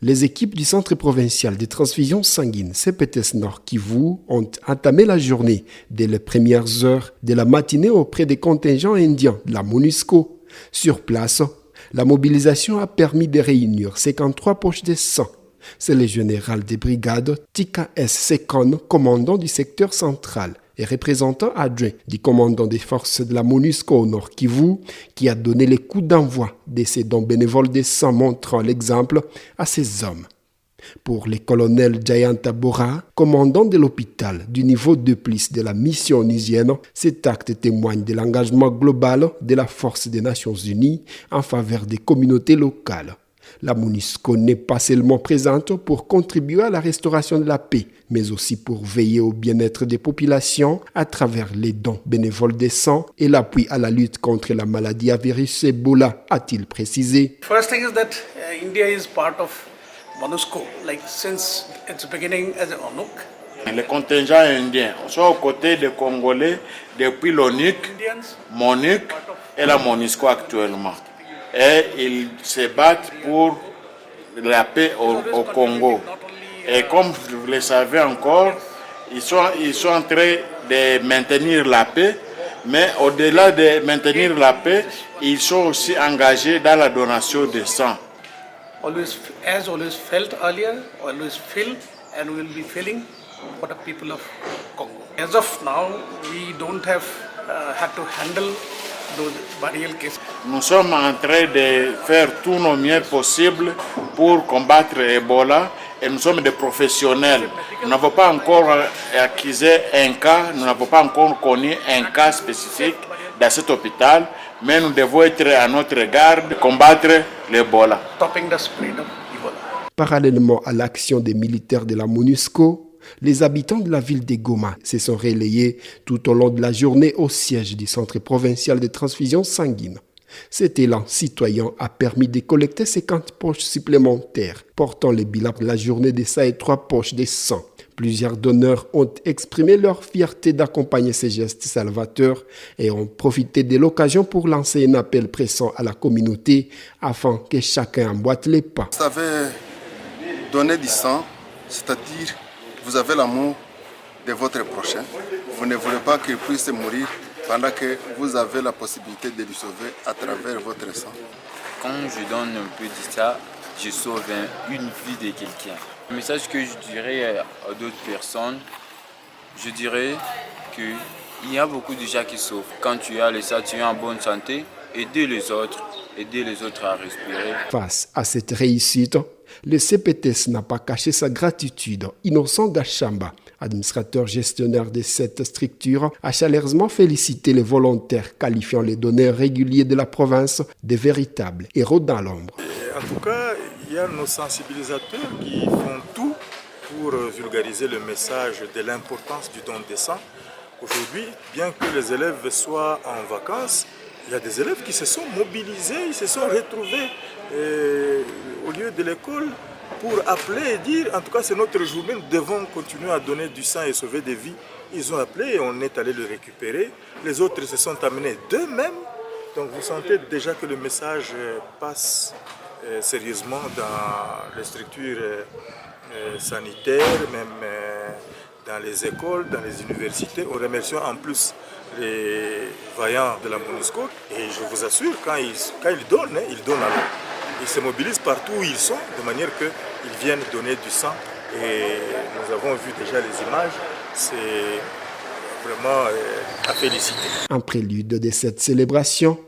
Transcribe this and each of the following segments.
Les équipes du Centre provincial de transfusion sanguine CPTS Nord Kivu ont entamé la journée dès les premières heures de la matinée auprès des contingents indiens de la MONUSCO. Sur place, la mobilisation a permis de réunir 53 poches de sang. C'est le général des brigades Tika S. Sekon, commandant du secteur central et représentant adjoint du commandant des forces de la MONUSCO au Nord Kivu, qui a donné les coups d'envoi de ces dons bénévoles de sang montrant l'exemple à ces hommes. Pour le colonel Jayanta Bora, commandant de l'hôpital du niveau 2+ de la mission onusienne, cet acte témoigne de l'engagement global de la force des Nations Unies en faveur des communautés locales. La MONUSCO n'est pas seulement présente pour contribuer à la restauration de la paix, mais aussi pour veiller au bien-être des populations à travers les dons bénévoles de sang et l'appui à la lutte contre la maladie à virus Ebola, a-t-il précisé. First thing is that India is part of MONUSCO, like since its beginning as an ONUC. Les contingents indiens sont aux côtés des Congolais depuis l'ONUC, MONUC et la MONUSCO actuellement. Et ils se battent pour la paix au Congo. Et comme vous le savez encore, ils sont en train de maintenir la paix, mais au-delà de maintenir la paix, ils sont aussi engagés dans la donation de sang. As always felt earlier, always feel and will be feeling for the people of Congo. As of now, we don't have had to handle those burial cases. Nous sommes en train de faire tout nos mieux possible pour combattre Ebola et nous sommes des professionnels. Nous n'avons pas encore acquis un cas, nous n'avons pas encore connu un cas spécifique dans cet hôpital, mais nous devons être à notre garde, combattre l'Ebola. Parallèlement à l'action des militaires de la MONUSCO, les habitants de la ville de Goma se sont relayés tout au long de la journée au siège du Centre provincial de transfusion sanguine. Cet élan citoyen a permis de collecter 50 poches supplémentaires, portant le bilan de la journée de 3 poches de sang. Plusieurs donneurs ont exprimé leur fierté d'accompagner ces gestes salvateurs et ont profité de l'occasion pour lancer un appel pressant à la communauté afin que chacun emboîte les pas. Vous savez, donner du sang, c'est-à-dire vous avez l'amour de votre prochain. Vous ne voulez pas qu'il puisse mourir pendant que vous avez la possibilité de le sauver à travers votre sang. Quand je donne un peu de ça, je sauve une vie de quelqu'un. Le message que je dirais à d'autres personnes, je dirais qu'il y a beaucoup de gens qui sauvent. Quand tu as le sang, tu es en bonne santé, aider les autres à respirer. Face à cette réussite, le CPTS n'a pas caché sa gratitude. Innocent Gachamba, administrateur gestionnaire de cette structure, a chaleureusement félicité les volontaires, qualifiant les donneurs réguliers de la province de véritables héros dans l'ombre. En tout cas, il y a nos sensibilisateurs qui font tout pour vulgariser le message de l'importance du don de sang. Aujourd'hui, bien que les élèves soient en vacances, il y a des élèves qui se sont mobilisés, ils se sont retrouvés au lieu de l'école pour appeler et dire, en tout cas c'est notre journée, nous devons continuer à donner du sang et sauver des vies. Ils ont appelé et on est allé le récupérer. Les autres se sont amenés d'eux-mêmes. Donc vous sentez déjà que le message passe sérieusement dans les structures sanitaires, même dans les écoles, dans les universités. On remercie en plus les vaillants de la MONUSCO. Et je vous assure, quand ils donnent, ils donnent à l'eau. Ils se mobilisent partout où ils sont, de manière qu'ils viennent donner du sang. Et nous avons vu déjà les images. C'est vraiment à féliciter. En prélude de cette célébration,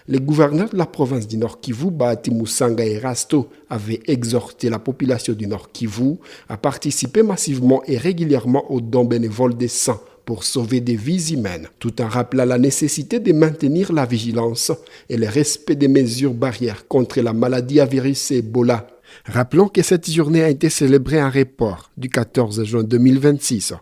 le gouverneur de la province du Nord Kivu, Bahati Musanga Erasto, avait exhorté la population du Nord Kivu à participer massivement et régulièrement aux dons bénévoles de sang pour sauver des vies humaines, tout en rappelant la nécessité de maintenir la vigilance et le respect des mesures barrières contre la maladie à virus Ebola. Rappelons que cette journée a été célébrée en report du 14 juin 2026.